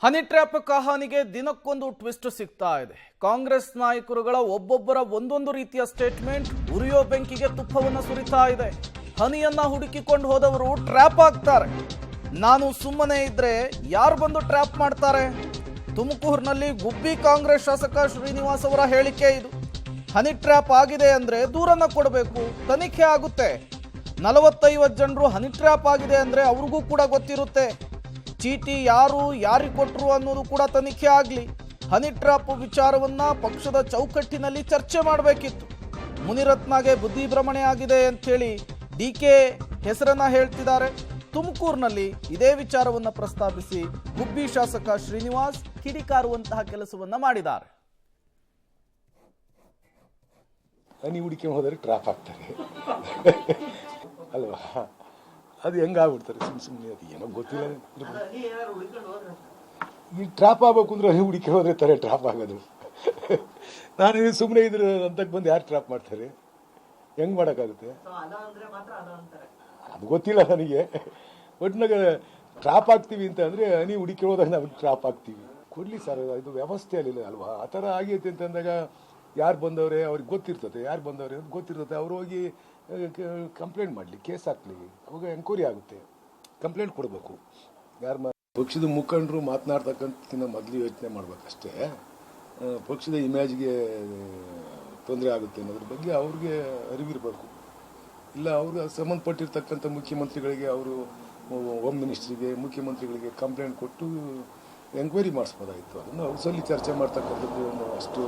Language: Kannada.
ಹನಿ ಟ್ರ್ಯಾಪ್ ಕಹಾನಿಗೆ ದಿನಕ್ಕೊಂದು ಟ್ವಿಸ್ಟ್ ಸಿಗ್ತಾ ಇದೆ. ಕಾಂಗ್ರೆಸ್ ನಾಯಕರುಗಳ ಒಬ್ಬೊಬ್ಬರ ಒಂದೊಂದು ರೀತಿಯ ಸ್ಟೇಟ್ಮೆಂಟ್ ಉರಿಯೋ ಬೆಂಕಿಗೆ ತುಪ್ಪವನ್ನು ಸುರಿತಾ ಇದೆ. ಹನಿಯನ್ನ ಹುಡುಕಿಕೊಂಡು ಹೋದವರು ಟ್ರ್ಯಾಪ್ ಆಗ್ತಾರೆ. ನಾನು ಸುಮ್ಮನೆ ಇದ್ರೆ ಯಾರು ಬಂದು ಟ್ರ್ಯಾಪ್ ಮಾಡ್ತಾರೆ? ತುಮಕೂರಿನಲ್ಲಿ ಗುಬ್ಬಿ ಕಾಂಗ್ರೆಸ್ ಶಾಸಕ ಶ್ರೀನಿವಾಸ್ ಅವರ ಹೇಳಿಕೆ ಇದು. ಹನಿ ಟ್ರ್ಯಾಪ್ ಆಗಿದೆ ಅಂದ್ರೆ ದೂರನ್ನ ಕೊಡಬೇಕು, ತನಿಖೆ ಆಗುತ್ತೆ. 40-50 ಜನರು ಹನಿ ಟ್ರ್ಯಾಪ್ ಆಗಿದೆ ಅಂದ್ರೆ ಅವ್ರಿಗೂ ಕೂಡ ಗೊತ್ತಿರುತ್ತೆ. ಚೀಟಿ ಯಾರಿಗೆ ಕೊಟ್ಟರು ಅನ್ನೋದು ಕೂಡ ತನಿಖೆ ಆಗಲಿ. ಹನಿ ಟ್ರ್ಯಾಪ್ ವಿಚಾರವನ್ನ ಪಕ್ಷದ ಚೌಕಟ್ಟಿನಲ್ಲಿ ಚರ್ಚೆ ಮಾಡಬೇಕಿತ್ತು. ಮುನಿರತ್ನಗೆ ಬುದ್ಧಿಭ್ರಮಣೆ ಆಗಿದೆ ಅಂತ ಹೇಳಿ ಡಿಕೆ ಹೆಸರನ್ನ ಹೇಳ್ತಿದ್ದಾರೆ. ತುಮಕೂರಿನಲ್ಲಿ ಇದೇ ವಿಚಾರವನ್ನ ಪ್ರಸ್ತಾಪಿಸಿ ಗುಬ್ಬಿ ಶಾಸಕ ಶ್ರೀನಿವಾಸ್ ಕಿಡಿಕಾರುವಂತಹ ಕೆಲಸವನ್ನ ಮಾಡಿದ್ದಾರೆ. ಹನಿ ಹುಡುಕಿ ಹೋದರೆ ಟ್ರ್ಯಾಪ್ ಆಗ್ತಾರೆ ಅಲ್ವಾ? ಅದು ಹೆಂಗಾಗ್ಬಿಡ್ತಾರೆ ಸುಮ್ಮನೆ, ಅದು ಏನೋ ಗೊತ್ತಿಲ್ಲ. ಈ ಟ್ರ್ಯಾಪ್ ಆಗ್ಬೇಕು ಅಂದ್ರೆ ಹನಿ ಹುಡುಕಿ ಹೋದ್ರೆ ತಾರೆ ಟ್ರ್ಯಾಪ್ ಆಗೋದು. ನಾನು ಸುಮ್ಮನೆ ಇದ್ರೆ ಅಂತಕ್ಕೆ ಬಂದು ಯಾರು ಟ್ರ್ಯಾಪ್ ಮಾಡ್ತಾರೆ? ಹೆಂಗ್ ಮಾಡೋಕ್ಕಾಗುತ್ತೆ? ಅದು ಗೊತ್ತಿಲ್ಲ ನನಗೆ. ಒಟ್ಟಿನಾಗ ಟ್ರ್ಯಾಪ್ ಆಗ್ತೀವಿ ಅಂತ ಅಂದರೆ ಹನಿ ಹುಡುಕಿ ಹೋದಾಗ ನಾವು ಟ್ರ್ಯಾಪ್ ಆಗ್ತೀವಿ. ಕೊಡಲಿ ಸರ್, ಇದು ವ್ಯವಸ್ಥೆ ಅಲ್ಲಿಲ್ಲ ಅಲ್ವಾ? ಆ ಥರ ಆಗೈತೆ ಅಂತಂದಾಗ ಯಾರು ಬಂದವ್ರೆ ಅವ್ರಿಗೆ ಗೊತ್ತಿರ್ತದೆ, ಯಾರು ಬಂದವ್ರೆ ಅಂತ ಗೊತ್ತಿರ್ತದೆ. ಅವ್ರು ಹೋಗಿ ಕಂಪ್ಲೇಂಟ್ ಮಾಡಲಿ, ಕೇಸ್ ಹಾಕ್ಲಿ, ಅವಾಗ ಎನ್ಕ್ವೈರಿ ಆಗುತ್ತೆ. ಕಂಪ್ಲೇಂಟ್ ಕೊಡಬೇಕು. ಪಕ್ಷದ ಮುಖಂಡರು ಮಾತನಾಡ್ತಕ್ಕಂಥ ಮೊದಲು ಯೋಚನೆ ಮಾಡಬೇಕಷ್ಟೇ. ಪಕ್ಷದ ಇಮೇಜ್ಗೆ ತೊಂದರೆ ಆಗುತ್ತೆ ಅನ್ನೋದ್ರ ಬಗ್ಗೆ ಅವ್ರಿಗೆ ಅರಿವಿರಬೇಕು. ಇಲ್ಲ ಅವ್ರಿಗೆ ಸಂಬಂಧಪಟ್ಟಿರ್ತಕ್ಕಂಥ ಮುಖ್ಯಮಂತ್ರಿಗಳಿಗೆ, ಅವರು ಹೋಮ್ ಮಿನಿಸ್ಟ್ರಿಗೆ, ಮುಖ್ಯಮಂತ್ರಿಗಳಿಗೆ ಕಂಪ್ಲೇಂಟ್ ಕೊಟ್ಟು ಎಂಕ್ವೈರಿ ಮಾಡಿಸ್ಬೋದಾಗಿತ್ತು. ಅದನ್ನು ಹೌಸಲ್ಲಿ ಚರ್ಚೆ ಮಾಡ್ತಕ್ಕಂಥದ್ದು ಅಷ್ಟು